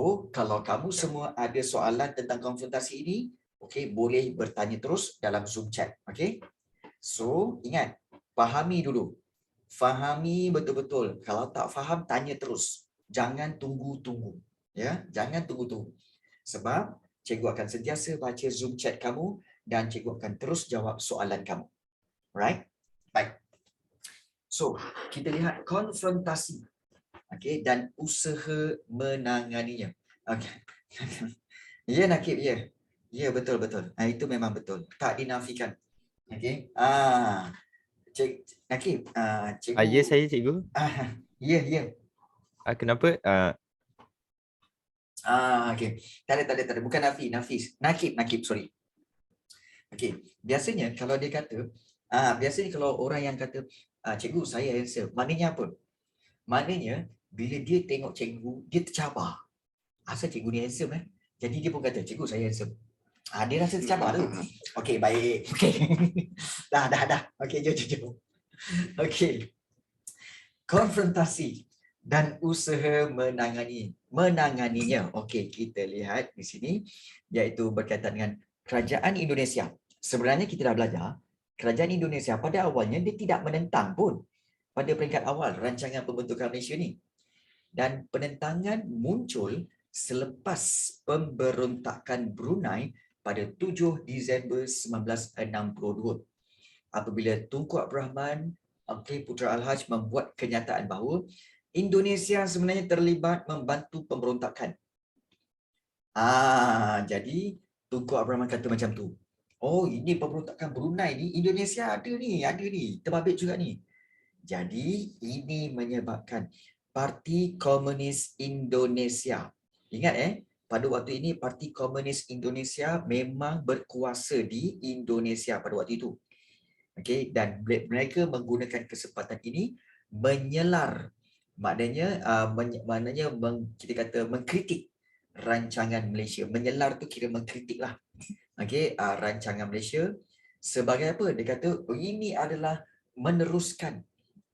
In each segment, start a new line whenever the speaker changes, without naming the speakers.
So, kalau kamu semua ada soalan tentang konfrontasi ini, okey, boleh bertanya terus dalam Zoom chat, okey? So, ingat, fahami dulu. Fahami betul-betul. Kalau tak faham, tanya terus. Jangan tunggu-tunggu. Ya, jangan tunggu-tunggu. Sebab cikgu akan sentiasa baca Zoom chat kamu dan cikgu akan terus jawab soalan kamu. Right? Baik. So, kita lihat konfrontasi. Okey, dan usaha menanganinya. Okey. Ya, Nakib, ya. Ya, betul-betul. Itu memang betul. Tak dinafikan. Okey. Nakib, cikgu.
Ya saya cikgu.
Ya, ya.
Kenapa?
Okey. Tak ada. Bukan Nafis. Nakib, sorry. Okey. Biasanya kalau dia kata, biasanya kalau orang yang kata, cikgu saya handsome, maknanya apa? Maknanya bila dia tengok cikgu, dia tercabar. Asal cikgu ni handsome Jadi dia pun kata, cikgu saya handsome. Dia rasa tercabar tu. Okey, baik. Okey. Dah. Okey, jom. Okey. Konfrontasi dan usaha menanganinya. Okey, kita lihat di sini iaitu berkaitan dengan kerajaan Indonesia. Sebenarnya kita dah belajar, kerajaan Indonesia pada awalnya dia tidak menentang pun pada peringkat awal rancangan pembentukan Malaysia ni. Dan penentangan muncul selepas pemberontakan Brunei pada 7 Disember 1962 apabila Tunku Abdul Rahman Putra Al-Haj membuat kenyataan bahawa Indonesia sebenarnya terlibat membantu pemberontakan. Jadi Tunku Abdul Rahman kata macam tu. Oh, ini pemberontakan Brunei ni, Indonesia ada ni, terbabit juga ni. Jadi ini menyebabkan Parti Komunis Indonesia. Ingat pada waktu ini Parti Komunis Indonesia memang berkuasa di Indonesia pada waktu itu. Okey, dan mereka menggunakan kesempatan ini menyelar. Maknanya kita kata mengkritik rancangan Malaysia. Menyelar tu kira mengkritiklah. Okey, rancangan Malaysia sebagai apa? Dia kata ini adalah meneruskan,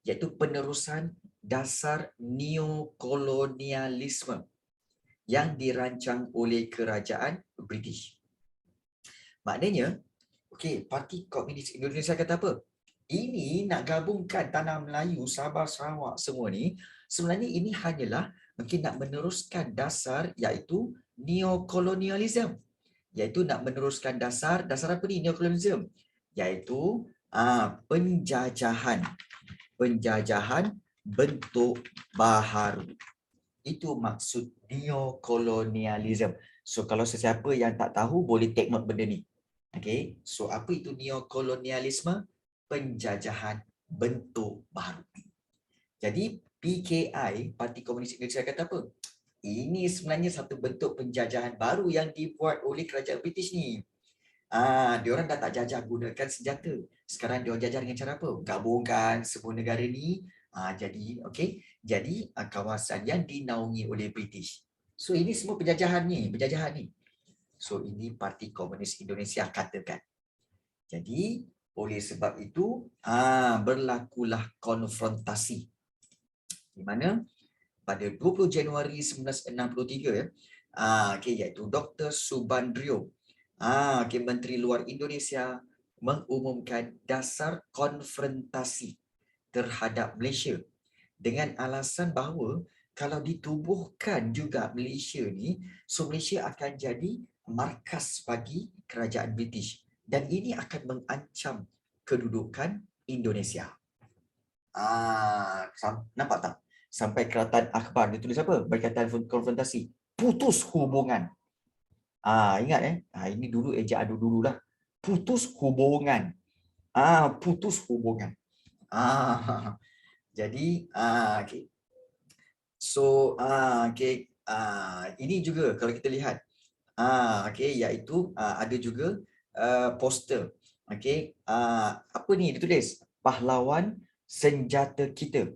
iaitu penerusan dasar neokolonialisme yang dirancang oleh kerajaan British. Maknanya, Parti Komunis Indonesia kata apa? Ini nak gabungkan tanah Melayu, Sabah, Sarawak semua ni, sebenarnya ini hanyalah mungkin nak meneruskan dasar iaitu neokolonialisme. Iaitu nak meneruskan dasar apa ni neokolonialisme? Iaitu penjajahan bentuk baharu. Itu maksud neokolonialisme. So kalau sesiapa yang tak tahu boleh take note benda ni. Okay, so apa itu neokolonialisme? Penjajahan bentuk baharu. Jadi PKI, Parti Komunis Indonesia kata apa? Ini sebenarnya satu bentuk penjajahan baru yang dibuat oleh kerajaan British ni. Diorang dah tak jajah gunakan senjata. Sekarang diorang jajah dengan cara apa? Gabungkan semua negara ni. Jadi kawasan yang dinaungi oleh British. So ini semua penjajahan ni. So ini Parti Komunis Indonesia katakan. Jadi oleh sebab itu berlakulah konfrontasi. Di mana pada 20 Januari 1963 iaitu Dr. Subandrio, Menteri Luar Indonesia mengumumkan dasar konfrontasi terhadap Malaysia dengan alasan bahawa kalau ditubuhkan juga Malaysia ni, so Malaysia akan jadi markas bagi kerajaan British dan ini akan mengancam kedudukan Indonesia. Nampak tak? Sampai Keratan Akhbar dia tulis apa? Berkaitan konfrontasi. Putus hubungan. Ingat ini dulu ejaan dululah. Putus hubungan. Putus hubungan. Jadi okay. So ini juga kalau kita lihat iaitu ada juga poster. Apa ni dia tulis? Pahlawan senjata kita.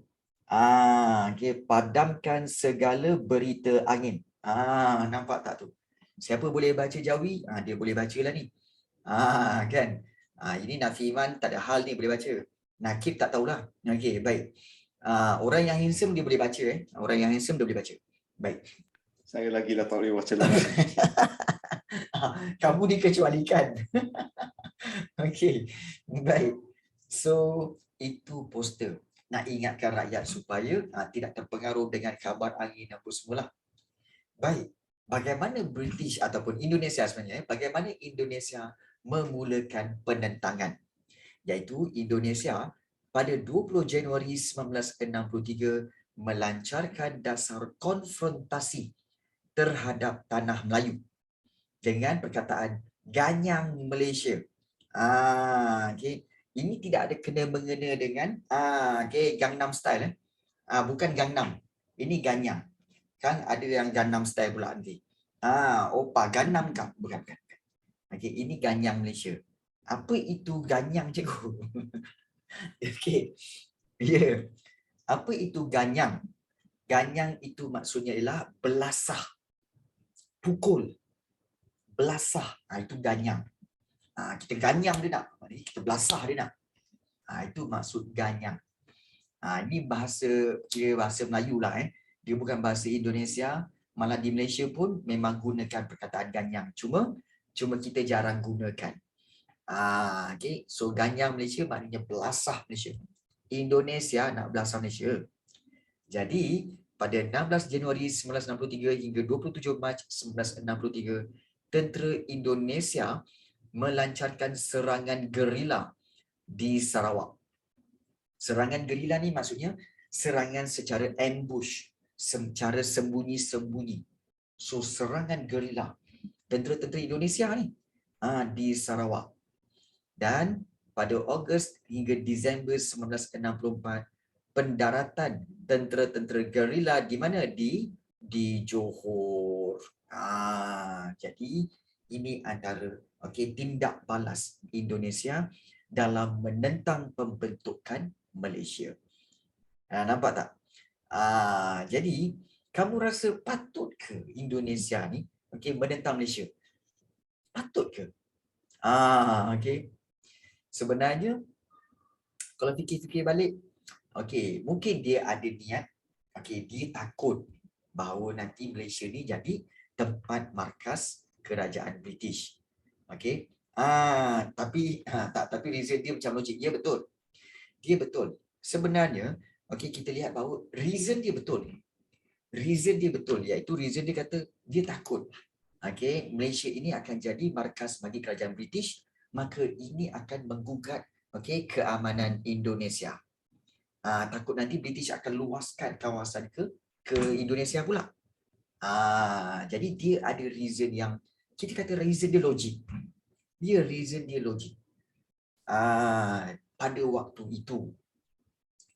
Padamkan segala berita angin. Nampak tak tu? Siapa boleh baca Jawi? Dia boleh bacalah ni. Kan? Ini Nafi Iman tak ada hal ni boleh baca. Nakib tak tahulah. Okey, baik. Orang yang handsome dia boleh baca Orang yang handsome dia boleh baca. Baik.
Saya lagi lah tak boleh baca lah.
Kamu dikecualikan. Okey, baik. So, itu poster. Nak ingatkan rakyat supaya tidak terpengaruh dengan khabar angin apa semula. Baik. Bagaimana British ataupun Indonesia sebenarnya, bagaimana Indonesia memulakan penentangan? Iaitu Indonesia pada 20 Januari 1963 melancarkan dasar konfrontasi terhadap tanah Melayu dengan perkataan Ganyang Malaysia. Okay. Ini tidak ada kena-mengena dengan okay, Gangnam Style. Bukan Gangnam. Ini Ganyang. Kan ada yang Gangnam Style pula nanti. Opa Gangnam kan? Bukan. Okay, ini Ganyang Malaysia. Apa itu Ganyang, cikgu? Okay. Ya. Yeah. Apa itu Ganyang? Ganyang itu maksudnya ialah belasah. Pukul. Belasah. Itu Ganyang. Kita ganyang dia nak. Kita belasah dia nak. Itu maksud ganyang. Ini bahasa Melayu lah. Dia bukan bahasa Indonesia. Malah di Malaysia pun memang gunakan perkataan ganyang. Cuma kita jarang gunakan. Okay. So ganyang Malaysia maknanya belasah Malaysia. Indonesia nak belasah Malaysia. Jadi pada 16 Januari 1963 hingga 27 Mac 1963, tentera Indonesia melancarkan serangan gerila di Sarawak. Serangan gerila ni maksudnya serangan secara ambush, secara sembunyi-sembunyi. So serangan gerila tentera-tentera Indonesia ni di Sarawak. Dan pada Ogos hingga Disember 1964, pendaratan tentera-tentera gerila di mana? Di Johor. Jadi ini antara tindak balas Indonesia dalam menentang pembentukan Malaysia. Nampak tak? Jadi kamu rasa patut ke Indonesia ni menentang Malaysia? Patut ke? Sebenarnya kalau fikir-fikir balik, mungkin dia ada niat, dia takut bahawa nanti Malaysia ni jadi tempat markas kerajaan British. Tapi reason dia macam logik. Dia betul. Dia betul. Sebenarnya, kita lihat bahawa reason dia betul. Reason dia betul, iaitu reason dia kata dia takut. Malaysia ini akan jadi markas bagi kerajaan British, maka ini akan menggugat keamanan Indonesia. Takut nanti British akan luaskan kawasan ke Indonesia pula. Jadi dia ada reason yang kita kata reason dia logik. Reason dia logik. Pada waktu itu.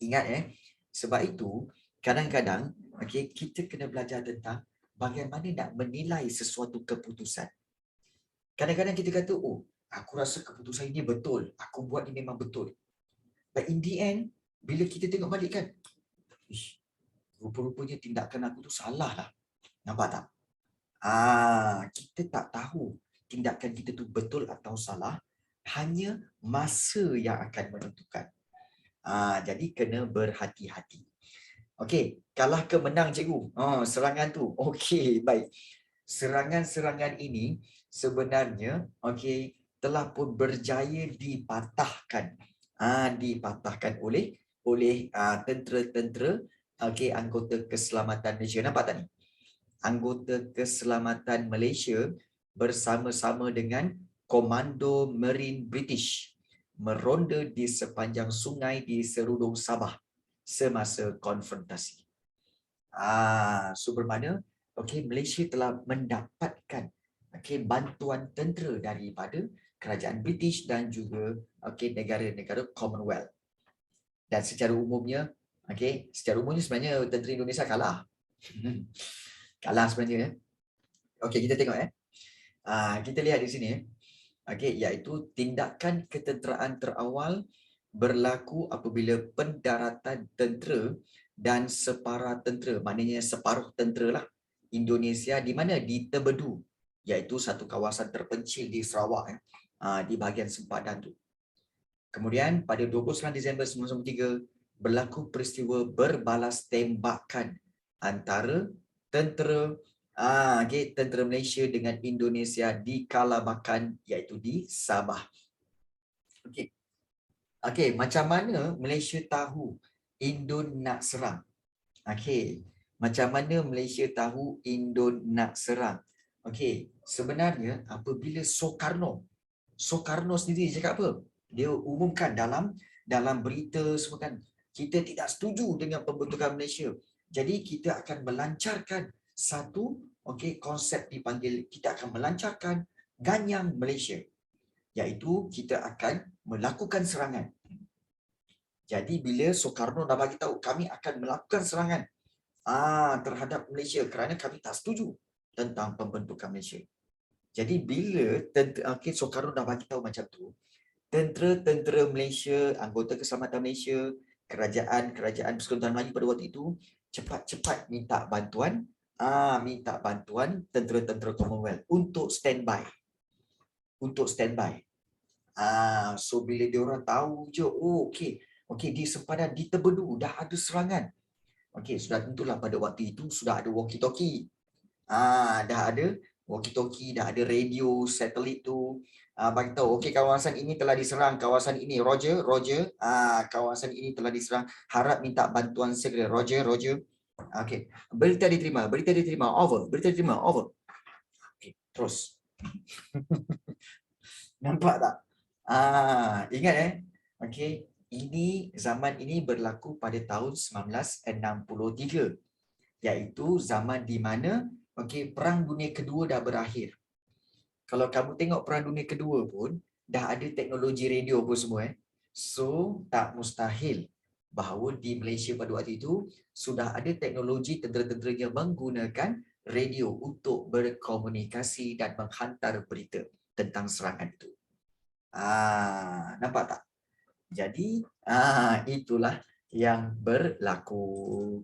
Ingat sebab itu kadang-kadang kita kena belajar tentang bagaimana nak menilai sesuatu keputusan. Kadang-kadang kita kata, aku rasa keputusan ini betul. Aku buat ini memang betul. But in the end, bila kita tengok balik kan, rupa-rupanya tindakan aku tu salah lah. Nampak tak? Kita tak tahu tindakan kita tu betul atau salah. Hanya masa yang akan menentukan. Jadi kena berhati-hati. Kalah ke menang cikgu? Serangan tu. Baik. Serangan-serangan ini sebenarnya telah pun berjaya dipatahkan. Dipatahkan oleh tentera-tentera anggota keselamatan Malaysia. Nampak tak ni? Anggota keselamatan Malaysia bersama-sama dengan Komando Marine British meronda di sepanjang sungai di serudung Sabah semasa konfrontasi. So bermakna Malaysia telah mendapatkan bantuan tentera daripada kerajaan British dan juga negara-negara Commonwealth. Dan secara umumnya sebenarnya tentera Indonesia kalah. Kalah sebenarnya. Kita tengok kita lihat di sini iaitu tindakan ketenteraan terawal berlaku apabila pendaratan tentera dan separa tentera, maknanya separuh tentera lah Indonesia di mana? Di Tebedu, iaitu satu kawasan terpencil di Sarawak di bahagian sempadan tu. Kemudian pada 29 Disember 1993 berlaku peristiwa berbalas tembakan antara tentera Okay, tentera Malaysia dengan Indonesia di Kalabakan, iaitu di Sabah. Okey. Okey, macam mana Malaysia tahu Indon nak serang? Okey, macam mana Malaysia tahu Indon nak serang? Okey, sebenarnya apabila Soekarno sendiri cakap apa? Dia umumkan dalam berita semua kan, kita tidak setuju dengan pembentukan Malaysia. Jadi kita akan melancarkan satu konsep dipanggil, kita akan melancarkan Ganyang Malaysia, iaitu kita akan melakukan serangan. Jadi bila Soekarno dah bagi tahu kami akan melakukan serangan terhadap Malaysia kerana kami tak setuju tentang pembentukan Malaysia. Jadi bila Soekarno dah bagi tahu macam tu, tentera Malaysia, anggota keselamatan Malaysia, kerajaan Persekutuan Melayu pada waktu itu cepat-cepat minta bantuan tentera-tentera Commonwealth untuk standby. So bila diorang tahu je, okey di sempadan di Tebedu dah ada serangan. Okey, sudah tentulah pada waktu itu sudah ada walkie-talkie. Dah ada walkie-talkie, dah ada radio satelit tu. Bagi tahu, okey kawasan ini telah diserang, kawasan ini Roger. Kawasan ini telah diserang, harap minta bantuan segera. Roger. Okey, berita diterima, over, Okey, terus. Nampak tak? Ingat okey, zaman ini berlaku pada tahun 1963, iaitu zaman di mana Perang Dunia Kedua dah berakhir. Kalau kamu tengok Perang Dunia Kedua pun dah ada teknologi radio pun semua. So tak mustahil bahawa di Malaysia pada waktu itu sudah ada teknologi tentera-tentera yang menggunakan radio untuk berkomunikasi dan menghantar berita tentang serangan itu. Nampak tak? Jadi itulah yang berlaku.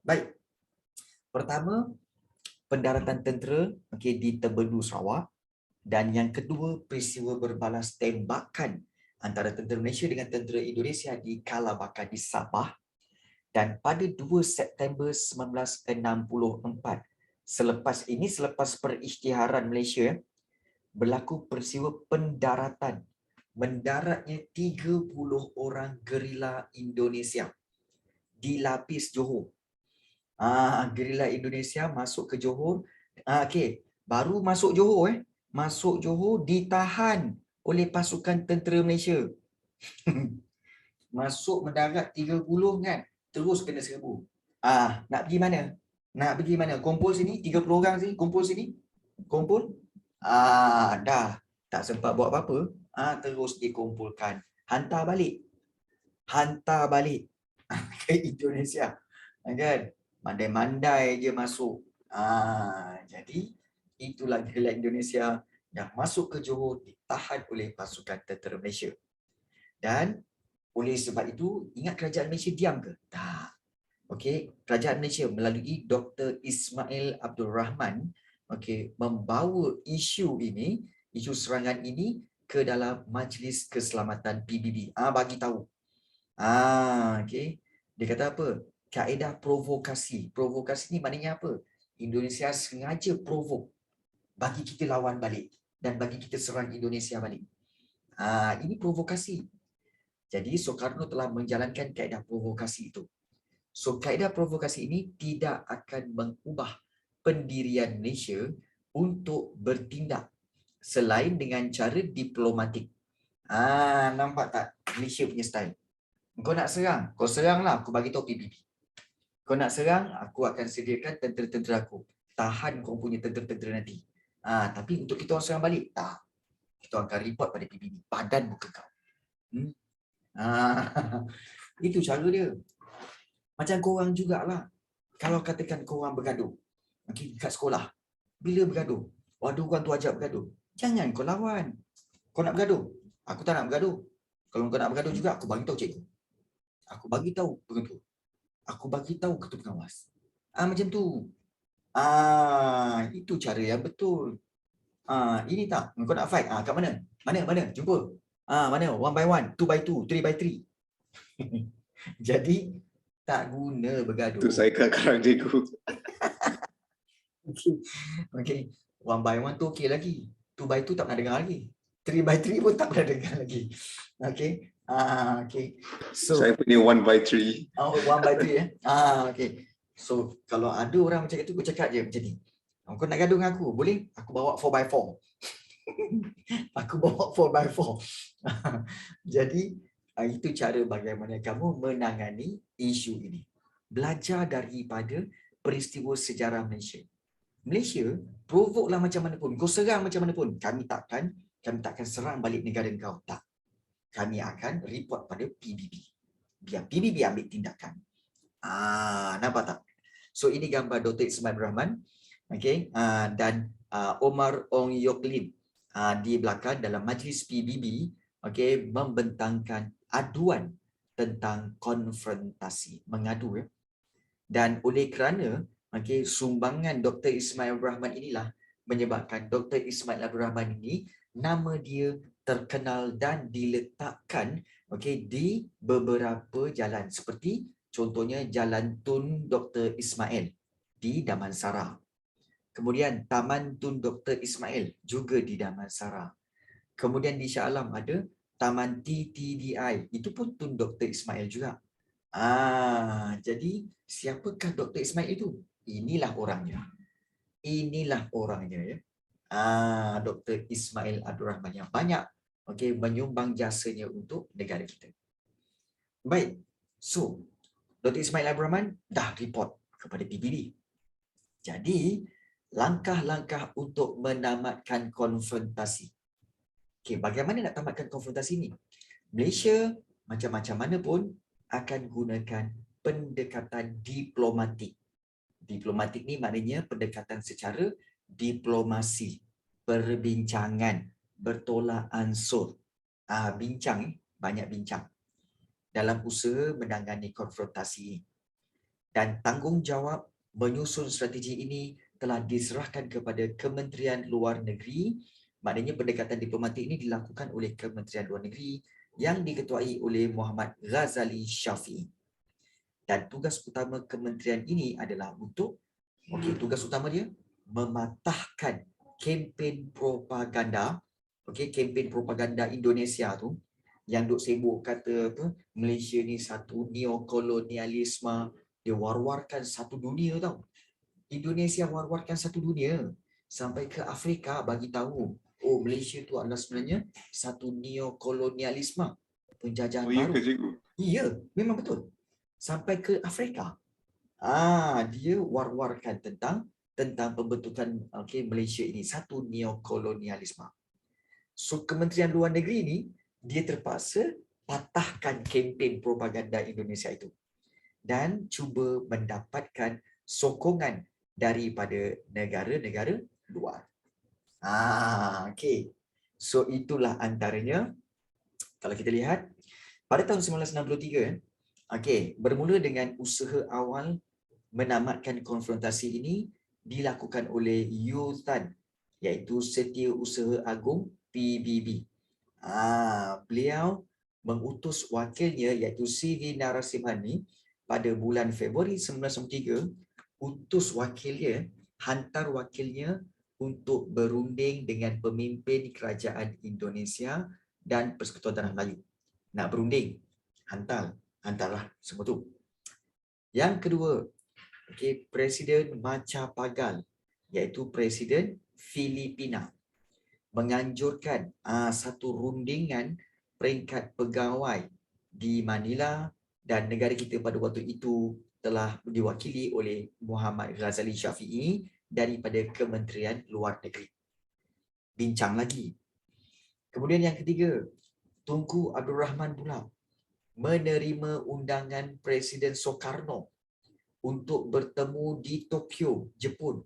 Baik. Pertama, pendaratan tentera di Tebedu, Sarawak, dan yang kedua, peristiwa berbalas tembakan antara tentera Malaysia dengan tentera Indonesia di Kalabakan di Sabah. Dan pada 2 September 1964, selepas perisytiharan Malaysia, berlaku peristiwa pendaratan. Mendaratnya 30 orang gerila Indonesia di Lapis Johor. Gerila Indonesia masuk ke Johor. Baru masuk Johor Masuk Johor ditahan oleh pasukan tentera Malaysia. Masuk mendarat 30 kan, terus kena serbu. Nak pergi mana? Kumpul sini 30 orang sini, kumpul sini. Kumpul. Dah tak sempat buat apa-apa. Terus dikumpulkan. Hantar balik ke Indonesia. Kan? Mandai-mandai je masuk. Jadi itulah gerila Indonesia yang masuk ke Johor ditahan oleh pasukan tentera Malaysia. Dan oleh sebab itu, ingat kerajaan Malaysia diam ke? Tak. Kerajaan Malaysia melalui Dr. Ismail Abdul Rahman membawa isu serangan ini ke dalam Majlis Keselamatan PBB. Bagi tahu. Dia kata apa? Kaedah provokasi. Provokasi ni maknanya apa? Indonesia sengaja provok bagi kita lawan balik dan bagi kita serang Indonesia balik. Ini provokasi. Jadi Soekarno telah menjalankan kaedah provokasi itu. So kaedah provokasi ini tidak akan mengubah pendirian Malaysia untuk bertindak selain dengan cara diplomatik. Nampak tak Malaysia punya style? Kau nak serang, kau seranglah, aku bagi tahu PBB. Kau nak serang, aku akan sediakan tentera-tentera aku. Tahan kau punya tentera-tentera nanti. Tapi untuk kita orang serang balik, tak. Kita akan report pada PBB. Badan muka kau. Itu cara dia. Macam korang jugalah. Kalau katakan korang bergaduh kat sekolah. Bila bergaduh? Ada orang tu ajak bergaduh. Jangan kau lawan. Kau nak bergaduh? Aku tak nak bergaduh. Kalau kau nak bergaduh juga, aku bagi tahu cikgu. Aku bagi tahu pengetua. Aku bagi tahu ketua pengawas. Macam tu. Itu cara yang betul. Ini tak. Kau nak fight? Kat mana? Mana? Jumpa. Mana? 1 by 1, 2 by 2, 3 by 3. Jadi tak guna bergaduh.
Tu saya kat karang cikgu.
Okay. 1 by 1 tu okey lagi. 2 by 2 tak pernah dengar lagi. 3 by 3 pun tak pernah dengar lagi. Okay. Okay. So,
Saya punya 1 by 3.
1 by 3 ya. Okay. So, kalau ada orang macam itu, aku cakap je macam ni. Kau nak gaduh dengan aku, boleh? Aku bawa 4 by 4. Aku bawa 4 by 4. Jadi, itu cara bagaimana kamu menangani isu ini. Belajar daripada peristiwa sejarah Malaysia. Malaysia, provoke lah macam mana pun, kau serang macam mana pun, kami takkan serang balik negara kau. Tak. Kami akan report pada PBB. Biar PBB ambil tindakan. Nampak tak? So ini gambar Dr. Ismail Abdul Rahman, okay, dan Omar Ong Yok Lim di belakang dalam majlis PBB, okay, membentangkan aduan tentang konfrontasi, mengadu ya. Dan oleh kerana okay, sumbangan Dr. Ismail Abdul Rahman inilah menyebabkan Dr. Ismail Abdul Rahman ini nama dia terkenal dan diletakkan okay, di beberapa jalan seperti contohnya Jalan Tun Dr. Ismail di Damansara. Kemudian Taman Tun Dr. Ismail juga di Damansara. Kemudian di Shah Alam ada Taman TTDI, itu pun Tun Dr. Ismail juga. Jadi siapakah Dr. Ismail itu? Inilah orangnya. Inilah orangnya ya. Dr. Ismail Abdul Rahman yang banyak okay, menyumbang jasanya untuk negara kita. Baik. So, Dr. Ismail Abdul Rahman dah report kepada PBB. Jadi, langkah-langkah untuk menamatkan konfrontasi. Okay, bagaimana nak tamatkan konfrontasi ini? Malaysia macam-macam mana pun akan gunakan pendekatan diplomatik. Diplomatik ni maknanya pendekatan secara diplomasi, perbincangan, bertolak ansur. Bincang, banyak bincang dalam usaha menangani konfrontasi. Dan tanggungjawab menyusun strategi ini telah diserahkan kepada Kementerian Luar Negeri. Maknanya pendekatan diplomatik ini dilakukan oleh Kementerian Luar Negeri yang diketuai oleh Muhammad Ghazali Shafi'i. Dan tugas utama kementerian ini adalah untuk, tugas utama dia mematahkan kempen propaganda, kempen propaganda Indonesia tu yang duk sibuk kata apa, Malaysia ni satu neokolonialisme, dia war-warkan satu dunia tau. Indonesia war-warkan satu dunia sampai ke Afrika bagi tahu, Malaysia tu adalah sebenarnya satu neokolonialisme, penjajahan baru. Iya, memang betul. Sampai ke Afrika. Dia war-warkan tentang pembentukan Malaysia ini satu neokolonialisme. So Kementerian Luar Negeri ini dia terpaksa patahkan kempen propaganda Indonesia itu dan cuba mendapatkan sokongan daripada negara-negara luar. So itulah antaranya. Kalau kita lihat pada tahun 1963 bermula dengan usaha awal menamatkan konfrontasi ini dilakukan oleh UTAN, iaitu Setiausaha Agung PBB. Beliau mengutus wakilnya iaitu CV Narasimhan pada bulan Februari 1993, utus wakilnya, hantar wakilnya untuk berunding dengan pemimpin kerajaan Indonesia dan Persekutuan Tanah Melayu. Nak berunding, hantarlah semua tu. Yang kedua, Presiden Macapagal, iaitu Presiden Filipina, menganjurkan satu rundingan peringkat pegawai di Manila, dan negara kita pada waktu itu telah diwakili oleh Muhammad Ghazali Shafi'i daripada Kementerian Luar Negeri. Bincang lagi. Kemudian yang ketiga, Tunku Abdul Rahman pula menerima undangan Presiden Soekarno untuk bertemu di Tokyo, Jepun.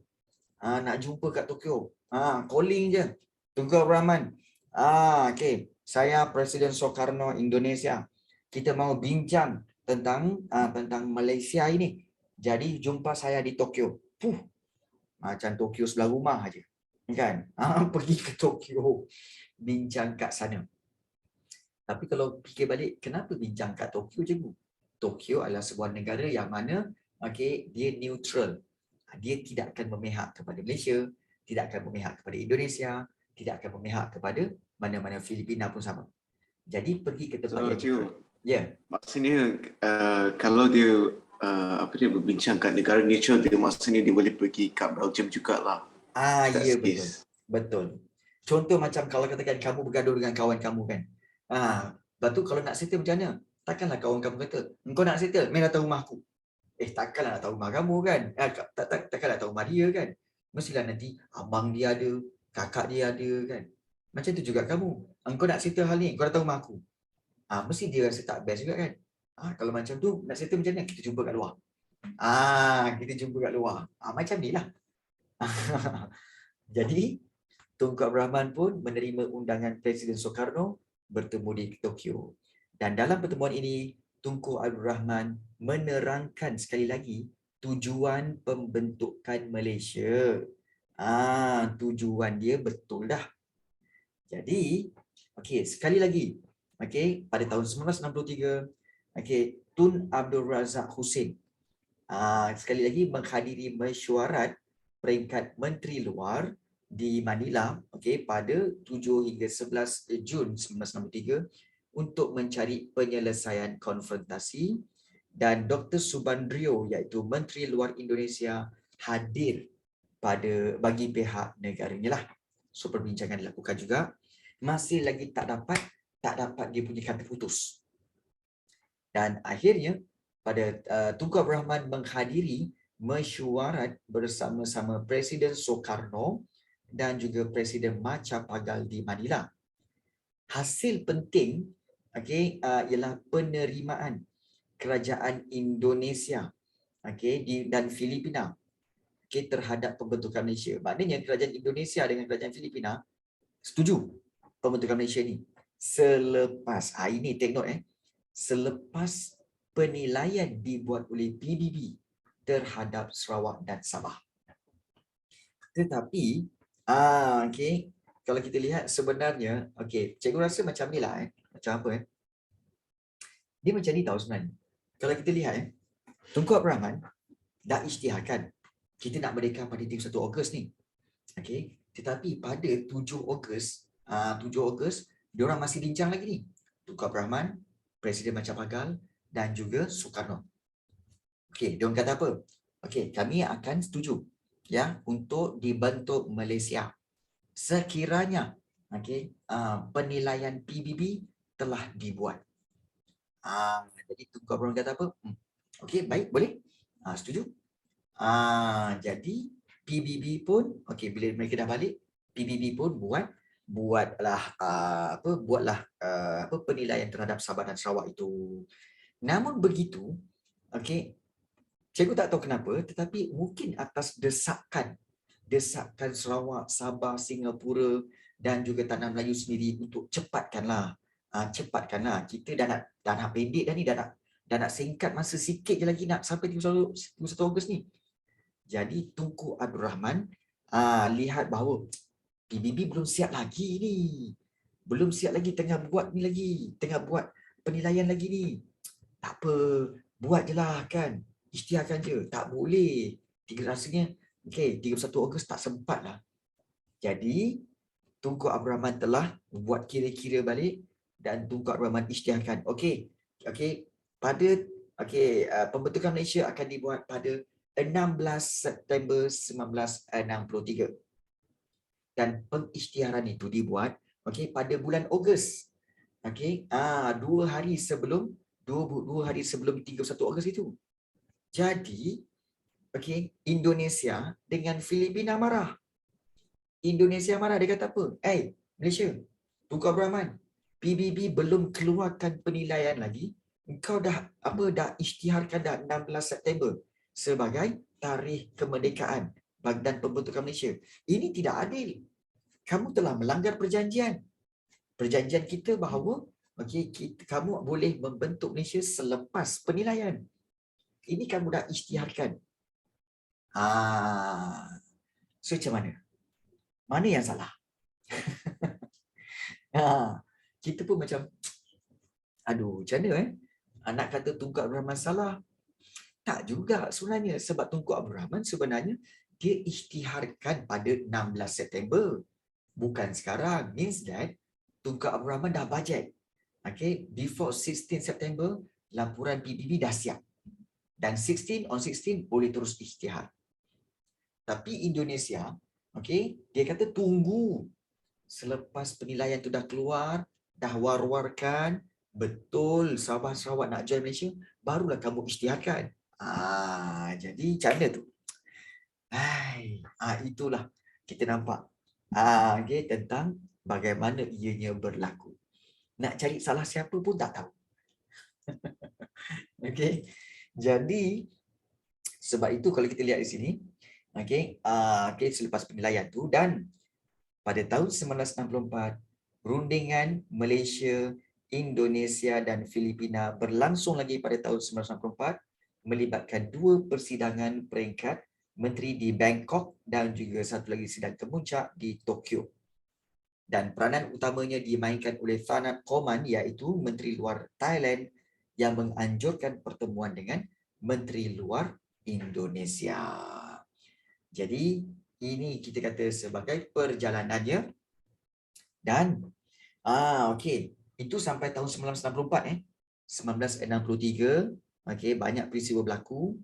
Nak jumpa kat Tokyo. Calling je. Tunku Abdul Rahman. Saya Presiden Soekarno Indonesia. Kita mau bincang tentang Malaysia ini. Jadi jumpa saya di Tokyo. Macam Tokyo sebelah rumah aja. Kan? Pergi ke Tokyo. Bincang kat sana. Tapi kalau fikir balik, kenapa bincang kat Tokyo je? Tokyo adalah sebuah negara yang mana dia neutral. Dia tidak akan memihak kepada Malaysia, tidak akan memihak kepada Indonesia, tidak akan memihak kepada mana-mana Filipina pun sama. Jadi pergi ke tempat yang
Cikgu,
ya.
maksudnya kalau dia berbincang kat negara neutral, dia maksudnya dia boleh pergi kat Belgium jugalah.
Ya betul. Betul. Contoh macam kalau katakan kamu bergaduh dengan kawan kamu kan. Lepas tu kalau nak settle macam mana? Takkanlah kawan kamu kata, engkau nak settle, main datang rumah aku. Takkanlah nak tahu rumah kamu kan. Takkanlah tahu rumah dia kan. Mestilah nanti abang dia ada, kakak dia ada kan. Macam tu juga kamu. Engkau nak settle hal ni, engkau datang rumah aku. Mesti dia rasa tak best juga kan. Kalau macam tu, nak settle macam mana? Kita jumpa kat luar. Kita jumpa kat luar. Macam ni lah. Jadi, Tunku Abdul Rahman pun menerima undangan Presiden Soekarno bertemu di Tokyo. Dan dalam pertemuan ini, Tunku Abdul Rahman menerangkan sekali lagi tujuan pembentukan Malaysia. Tujuan dia betul dah. Jadi, sekali lagi. Pada tahun 1963, Tun Abdul Razak Hussein sekali lagi menghadiri mesyuarat peringkat Menteri Luar di Manila pada 7 hingga 11 Jun 1963 untuk mencari penyelesaian konfrontasi, dan Dr. Subandrio iaitu Menteri Luar Indonesia hadir bagi pihak negaranya lah. So perbincangan dilakukan juga. Masih lagi tak dapat dia punya kata putus. Dan akhirnya pada Tunku Abdul Rahman menghadiri mesyuarat bersama-sama Presiden Soekarno dan juga Presiden Macapagal di Manila. Hasil penting ialah penerimaan kerajaan Indonesia dan Filipina terhadap pembentukan Malaysia. Maknanya kerajaan Indonesia dengan kerajaan Filipina setuju pembentukan Malaysia ni selepas ini take note selepas penilaian dibuat oleh PBB terhadap Sarawak dan Sabah. Tetapi kalau kita lihat sebenarnya cikgu rasa macam ni lah macam apa dia macam ni tahu sebenarnya. Kalau kita lihat Tunku Abdul Rahman dah isytiharkan kita nak merdeka pada 31 Ogos ni. Tetapi pada 7 Ogos diorang masih bincang lagi ni. Tunku Abdul Rahman, Presiden Macapagal dan juga Soekarno. Diorang kata apa? Kami akan setuju untuk dibentuk Malaysia sekiranya penilaian PBB telah dibuat. Jadi Tunku Abdul Rahman kata apa? Baik, boleh. Setuju. Jadi PBB pun bila mereka dah balik, PBB pun buatlah penilaian terhadap Sabah dan Sarawak itu. Namun begitu, cikgu tak tahu kenapa, tetapi mungkin atas desakan Sarawak, Sabah, Singapura dan juga Tanah Melayu sendiri untuk cepatkanlah. Kita dah nak pendek dah ni, dah nak singkat masa sikit je lagi nak sampai 31 Ogos ni. Jadi Tunku Abdul Rahman lihat bahawa PBB belum siap lagi ni. Tengah buat penilaian lagi ni. Tak apa, buat je lah kan. Isytiharkan je. Tak boleh. Rasanya 31 Ogos tak sempat lah. Jadi Tunku Abdul Rahman telah buat kira-kira balik dan Tunku Abdul Rahman isytiharkan. Pada pembentukan Malaysia akan dibuat pada 16 September 1963. Dan pengisytiharan itu dibuat pada bulan Ogos. 2 hari sebelum 31 Ogos itu. Jadi Indonesia dengan Filipina marah. Dia kata apa? Malaysia, Tunku Abdul Rahman, PBB belum keluarkan penilaian lagi. Engkau dah isytiharkan dah 16 September sebagai tarikh kemerdekaan dan pembentukan Malaysia. Ini tidak adil. Kamu telah melanggar perjanjian. Perjanjian kita bahawa kamu boleh membentuk Malaysia selepas penilaian. Ini kamu dah isytiharkan. So macam mana? Mana yang salah? Kita pun macam macam mana nak kata Tunku Abdul Rahman salah? Tak juga sebenarnya, sebab Tunku Abdul Rahman sebenarnya dia isytiharkan pada 16 September. Bukan sekarang. Means that Tunku Abdul Rahman dah bajet. Okay, before 16 September, laporan PBB dah siap. Dan 16 on 16 boleh terus isytihar. Tapi Indonesia, okay, dia kata tunggu. Selepas penilaian tu dah keluar, dah war-warkan, betul sahabat-sahabat nak join Malaysia, barulah kamu isytiharkan. Jadi macam mana tu? Itulah kita nampak okay, tentang bagaimana ianya berlaku. Nak cari salah siapa pun tak tahu. Okay. Jadi sebab itu kalau kita lihat di sini, okay, selepas penilaian tu dan pada tahun 1964, rundingan Malaysia, Indonesia dan Filipina berlangsung lagi pada tahun 1964 melibatkan 2 persidangan peringkat menteri di Bangkok dan juga satu lagi sidang kemuncak di Tokyo. Dan peranan utamanya dimainkan oleh Thanat Khoman iaitu Menteri Luar Thailand yang menganjurkan pertemuan dengan Menteri Luar Indonesia. Jadi ini kita kata sebagai perjalanannya. Dan okey, itu sampai tahun 1964 1963 okey, banyak peristiwa berlaku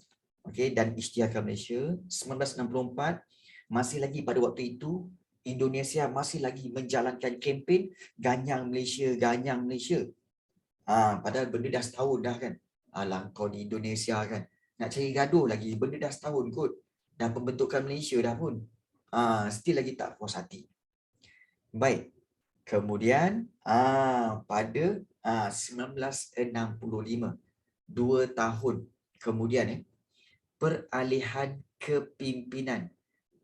okey, dan isytiharkan Malaysia. 1964 masih lagi pada waktu itu Indonesia masih lagi menjalankan kempen Ganyang Malaysia, Ganyang Malaysia. Padahal benda dah setahun dah kan. Alah kau di Indonesia kan. Nak cari gaduh lagi, benda dah setahun kot. Dah pembentukan Malaysia dah pun. Still lagi tak puas hati. Baik. Kemudian pada 1965, 2 tahun kemudian peralihan kepimpinan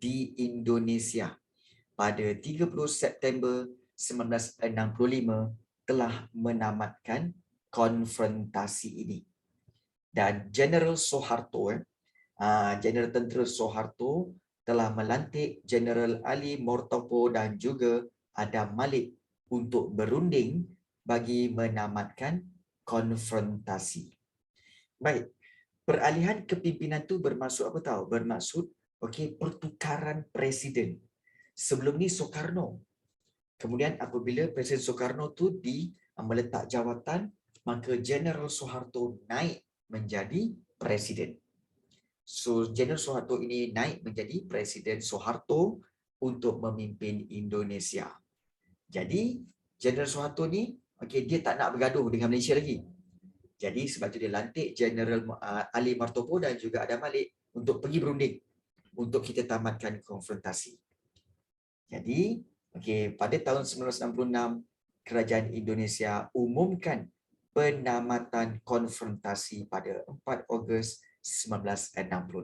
di Indonesia pada 30 September 1965 telah menamatkan konfrontasi ini. Dan Jeneral Soeharto, Jeneral Tentera Soeharto telah melantik Jeneral Ali Mortopo dan juga Adam Malik untuk berunding bagi menamatkan konfrontasi. Baik, peralihan kepimpinan tu bermaksud apa tahu? Bermaksud pertukaran presiden. Sebelum ni Soekarno. Kemudian apabila Presiden Soekarno tu meletak jawatan, maka Jeneral Soeharto naik menjadi presiden. So Jeneral Soeharto ini naik menjadi Presiden Soeharto untuk memimpin Indonesia. Jadi Jeneral Soeharto ni dia tak nak bergaduh dengan Malaysia lagi. Jadi sebab itu dia lantik Jeneral Ali Mortopo dan juga Adam Malik untuk pergi berunding untuk kita tamatkan konfrontasi. Jadi pada tahun 1966 Kerajaan Indonesia umumkan penamatan konfrontasi pada 4 Ogos 1966.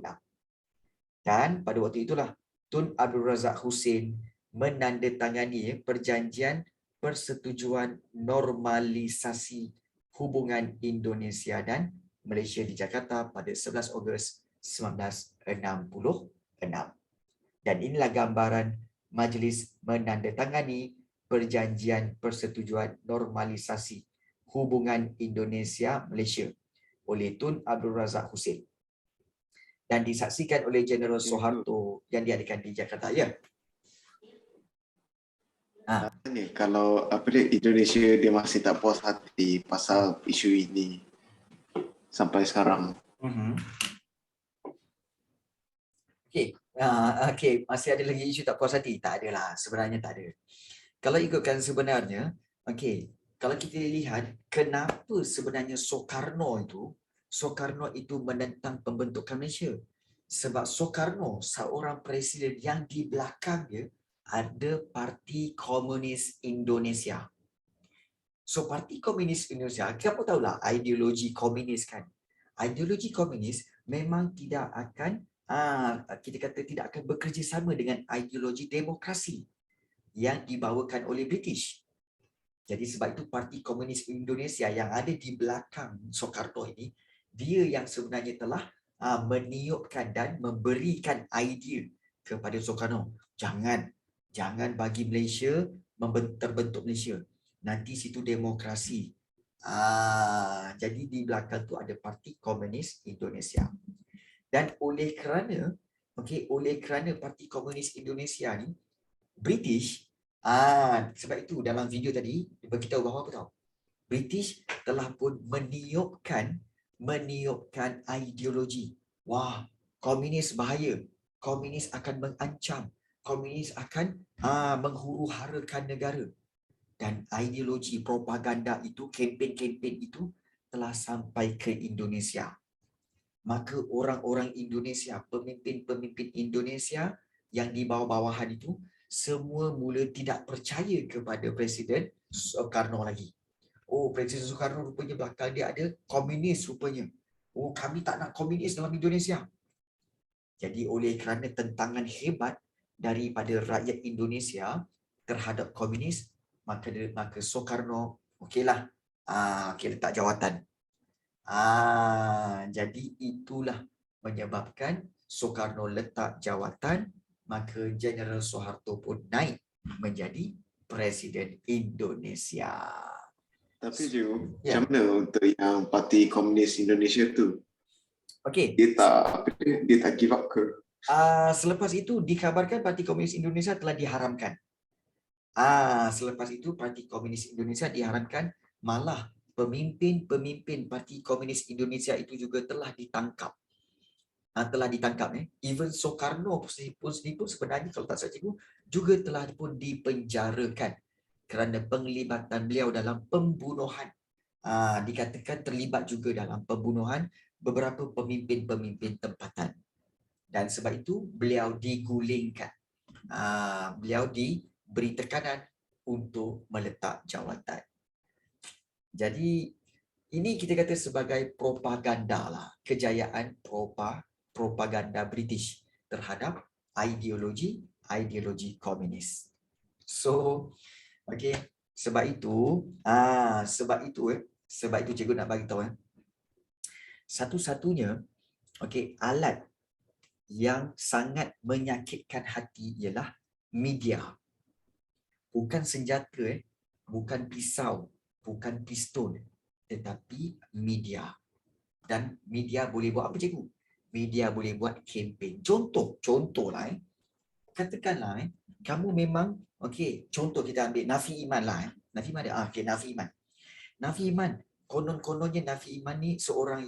Dan pada waktu itulah Tun Abdul Razak Hussein menandatangani perjanjian persetujuan normalisasi hubungan Indonesia dan Malaysia di Jakarta pada 11 Ogos 1966. Dan inilah gambaran majlis menandatangani perjanjian persetujuan normalisasi hubungan Indonesia-Malaysia oleh Tun Abdul Razak Hussein dan disaksikan oleh Jeneral Soeharto yang diadakan di Jakarta. Ya.
Kalau Indonesia dia masih tak puas hati pasal isu ini sampai sekarang.
Masih ada lagi isu tak puas hati? Tak adalah, sebenarnya tak ada. Kalau ikutkan sebenarnya, kalau kita lihat kenapa sebenarnya Soekarno itu menentang pembentukan Malaysia. Sebab Soekarno seorang presiden yang di belakang dia ada Parti Komunis Indonesia. So Parti Komunis Indonesia, kamu tahulah ideologi komunis kan. Ideologi komunis memang tidak akan kita kata tidak akan bekerjasama dengan ideologi demokrasi yang dibawakan oleh British. Jadi sebab itu Parti Komunis Indonesia yang ada di belakang Soekarno ini, dia yang sebenarnya telah meniupkan dan memberikan idea kepada Soekarno. Jangan bagi Malaysia terbentuk Malaysia. Nanti situ demokrasi. Jadi di belakang tu ada Parti Komunis Indonesia. Dan oleh kerana Parti Komunis Indonesia ni British, sebab itu dalam video tadi dia beritahu bahawa apa tahu? British telah pun meniupkan ideologi. Wah, komunis bahaya. Komunis akan mengancam. Komunis akan menghuru-harakan negara. Dan ideologi propaganda itu, kempen-kempen itu telah sampai ke Indonesia. Maka orang-orang Indonesia, pemimpin-pemimpin Indonesia yang di bawah-bawahan itu, semua mula tidak percaya kepada Presiden Soekarno lagi. Oh, Presiden Soekarno rupanya belakang dia ada komunis rupanya. Oh, kami tak nak komunis dalam Indonesia. Jadi oleh kerana tentangan hebat daripada rakyat Indonesia terhadap komunis, maka Soekarno okeylah, letak jawatan. Jadi itulah menyebabkan Soekarno letak jawatan, maka Jeneral Soeharto pun naik menjadi Presiden Indonesia.
Tapi Ju,
Ya.
macam mana untuk yang Parti Komunis Indonesia tu?
Okey.
Dia tak give up ke?
Selepas itu dikabarkan Parti Komunis Indonesia telah diharamkan. Selepas itu Parti Komunis Indonesia diharamkan, malah pemimpin-pemimpin Parti Komunis Indonesia itu juga telah ditangkap. Even Soekarno pun sebenarnya kalau tak salah cikgu juga telah pun dipenjarakan kerana penglibatan beliau dalam pembunuhan. Dikatakan terlibat juga dalam pembunuhan beberapa pemimpin-pemimpin tempatan. Dan sebab itu beliau digulingkan. Beliau diberi tekanan untuk meletak jawatan. Jadi ini kita kata sebagai propaganda lah, kejayaan propaganda British terhadap ideologi komunis. So, okey, sebab itu cikgu nak bagi tahu satu-satunya alat yang sangat menyakitkan hati ialah media. Bukan senjata, bukan pisau, bukan pistol, tetapi media. Dan media boleh buat apa cikgu? Media boleh buat kempen. Contohlah katakanlah kamu memang contoh kita ambil Nafi Iman lah. Nafi Iman ada Nafi Iman kononnya Nafi Iman ni seorang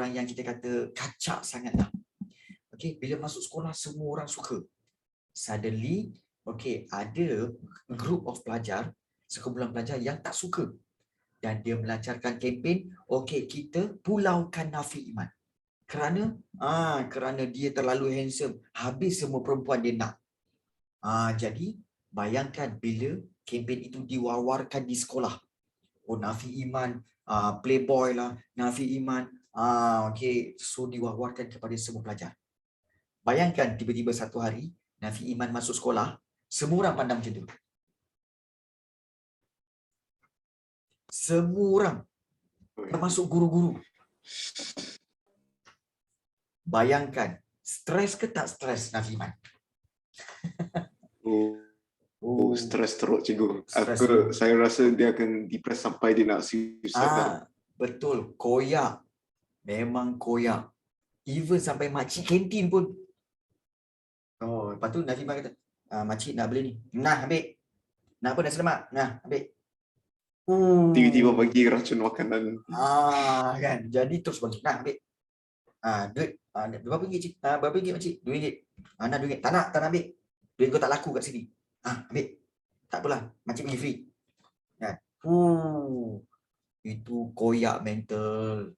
yang kita kata kacak sangatlah. Bila masuk sekolah semua orang suka. Suddenly ada group of pelajar, sekumpulan pelajar yang tak suka. Dan dia melancarkan kempen, kita pulaukan Nafi Iman. Kerana dia terlalu handsome, habis semua perempuan dia nak. Jadi bayangkan bila kempen itu diwawarkan di sekolah. Oh, Nafi Iman playboy lah, Nafi Iman so diwawarkan kepada semua pelajar. Bayangkan tiba-tiba satu hari Nafi Iman masuk sekolah, semua orang pandang macam tu. Semua orang, termasuk guru-guru. Bayangkan, stres ke tak stres Nafi Iman?
Stres teruk cikgu.
Stres
Saya rasa dia akan depres sampai dia nak suicide.
Betul, koyak. Memang koyak. Even sampai makcik kantin pun. Lepas tu Nafi Iman kata, makcik nak beli ni. Nah, ambil. Nak apa nasi lemak? Nah, ambil.
Tiba-tiba bagi racun makanan.
Kan. Jadi terus bagi. Nah, ambil. Duit. Berapa ringgit cik? Berapa ringgit makcik? RM2. Nak RM2. Tak nak ambil. Duit kau tak laku kat sini. Ambil. Tak apalah. Makcik bagi free. Kan. Itu koyak mental.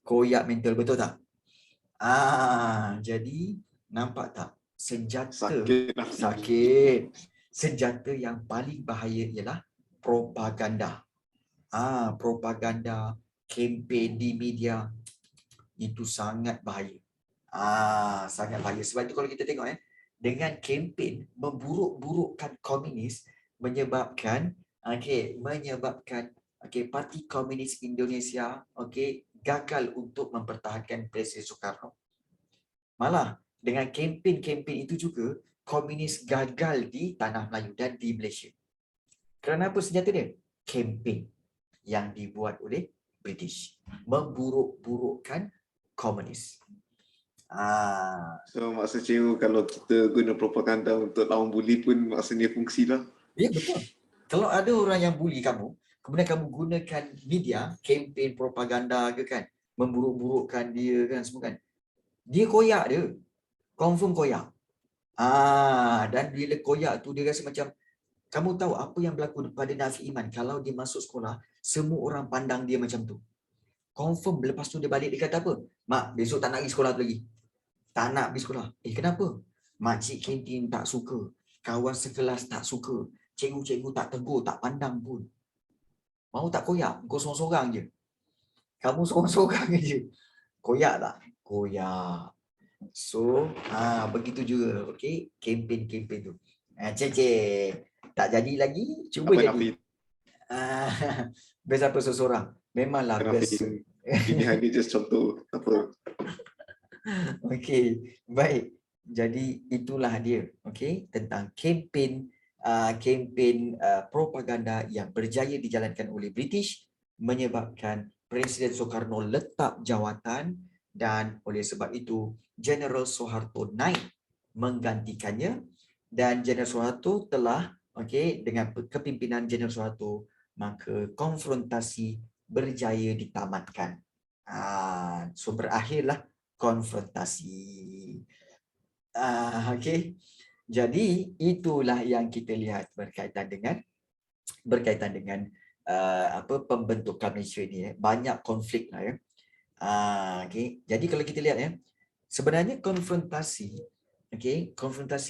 Koyak mental, betul tak? Jadi nampak tak? Senjata sakit. Senjata yang paling bahaya ialah propaganda. Propaganda, kempen di media itu sangat bahaya. Sangat bahaya. Sebab itu kalau kita tengok dengan kempen memburuk-burukkan komunis menyebabkan Parti Komunis Indonesia gagal untuk mempertahankan Presiden Soekarno. Malah dengan kempen-kempen itu juga komunis gagal di tanah Melayu dan di Malaysia. Kerana apa senjata dia? Kempen. yang dibuat oleh British. Memburuk-burukkan komunis.
So maksud cikgu kalau kita guna propaganda untuk lawan buli pun maksudnya fungsi lah.
Ya, betul. Kalau ada orang yang bully kamu, kemudian kamu gunakan media, kempen propaganda ke kan, memburuk-burukkan dia kan semua kan, dia koyak dia. Confirm koyak. Dan bila koyak tu dia rasa macam, kamu tahu apa yang berlaku pada Nafi Iman kalau dia masuk sekolah, semua orang pandang dia macam tu. Confirm lepas tu dia balik dia kata apa? Mak, besok tak nak pergi sekolah tu lagi. Tak nak pergi sekolah. Kenapa? Makcik kantin tak suka. Kawan sekelas tak suka. Cikgu-cikgu tak tegur, tak pandang pun. Mau tak koyak? Kau sorang-sorang je. Kamu sorang-sorang je. Koyak tak? Koyak. So, begitu juga. Okay? Kempen-kempen tu. Cek. Tak jadi lagi, cuba
Apa
jadi.
Nafi?
Best apa seseorang? Memanglah best.
Ini hanya just contoh apa.
Okey, baik. Jadi itulah dia, okey, tentang kempen propaganda yang berjaya dijalankan oleh British menyebabkan Presiden Soekarno letak jawatan dan oleh sebab itu General Soeharto naik menggantikannya dan General Soeharto telah dengan kepimpinan General Soeharto maka konfrontasi berjaya ditamatkan. So berakhirlah konfrontasi. Okey. Jadi itulah yang kita lihat berkaitan dengan pembentukan Malaysia ni. Banyak konflik lah ya. Okey. Jadi kalau kita lihat ya, sebenarnya konfrontasi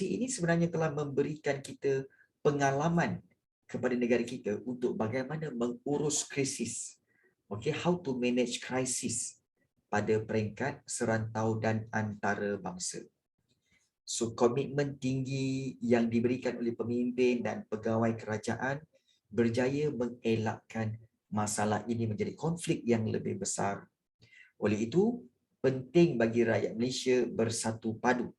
ini sebenarnya telah memberikan kita pengalaman kepada negara kita untuk bagaimana mengurus krisis. How to manage crisis pada peringkat serantau dan antarabangsa. So komitmen tinggi yang diberikan oleh pemimpin dan pegawai kerajaan berjaya mengelakkan masalah ini menjadi konflik yang lebih besar. Oleh itu, penting bagi rakyat Malaysia bersatu padu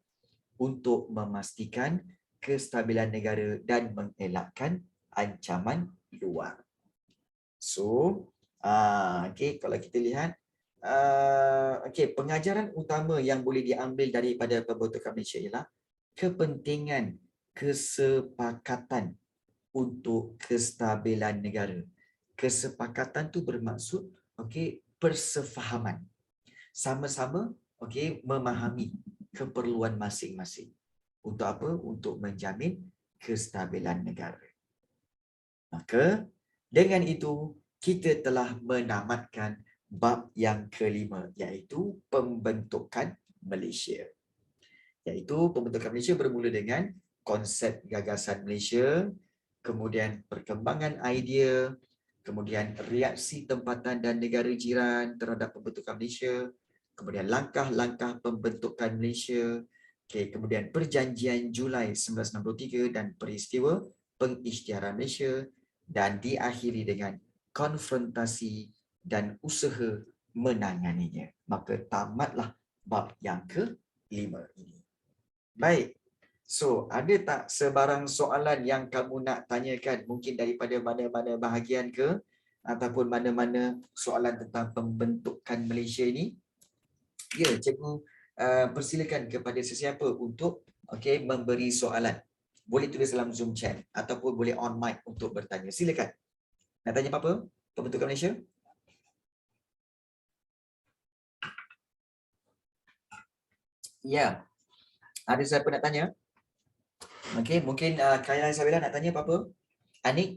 untuk memastikan kestabilan negara dan mengelakkan ancaman luar. So, kalau kita lihat, pengajaran utama yang boleh diambil daripada pembentukan Malaysia ialah kepentingan kesepakatan untuk kestabilan negara. Kesepakatan tu bermaksud persefahaman. Sama-sama memahami keperluan masing-masing. Untuk apa? Untuk menjamin kestabilan negara. Maka dengan itu kita telah menamatkan bab yang kelima, iaitu pembentukan Malaysia. Iaitu pembentukan Malaysia bermula dengan konsep gagasan Malaysia, kemudian perkembangan idea, kemudian reaksi tempatan dan negara jiran terhadap pembentukan Malaysia, kemudian langkah-langkah pembentukan Malaysia, kemudian perjanjian Julai 1963 dan peristiwa pengisytiharan Malaysia, dan diakhiri dengan konfrontasi dan usaha menanganinya. Maka tamatlah bab yang kelima ini. Baik. So, ada tak sebarang soalan yang kamu nak tanyakan? Mungkin daripada mana-mana bahagian ke? Ataupun mana-mana soalan tentang pembentukan Malaysia ini? Ya, cikgu persilakan kepada sesiapa untuk memberi soalan. Boleh tulis dalam Zoom chat ataupun boleh on mic untuk bertanya. Silakan. Nak tanya apa-apa? Pembentukan Malaysia? Ya. Ada siapa nak tanya? Okey, mungkin Kayla Isabella nak tanya apa-apa? Anik?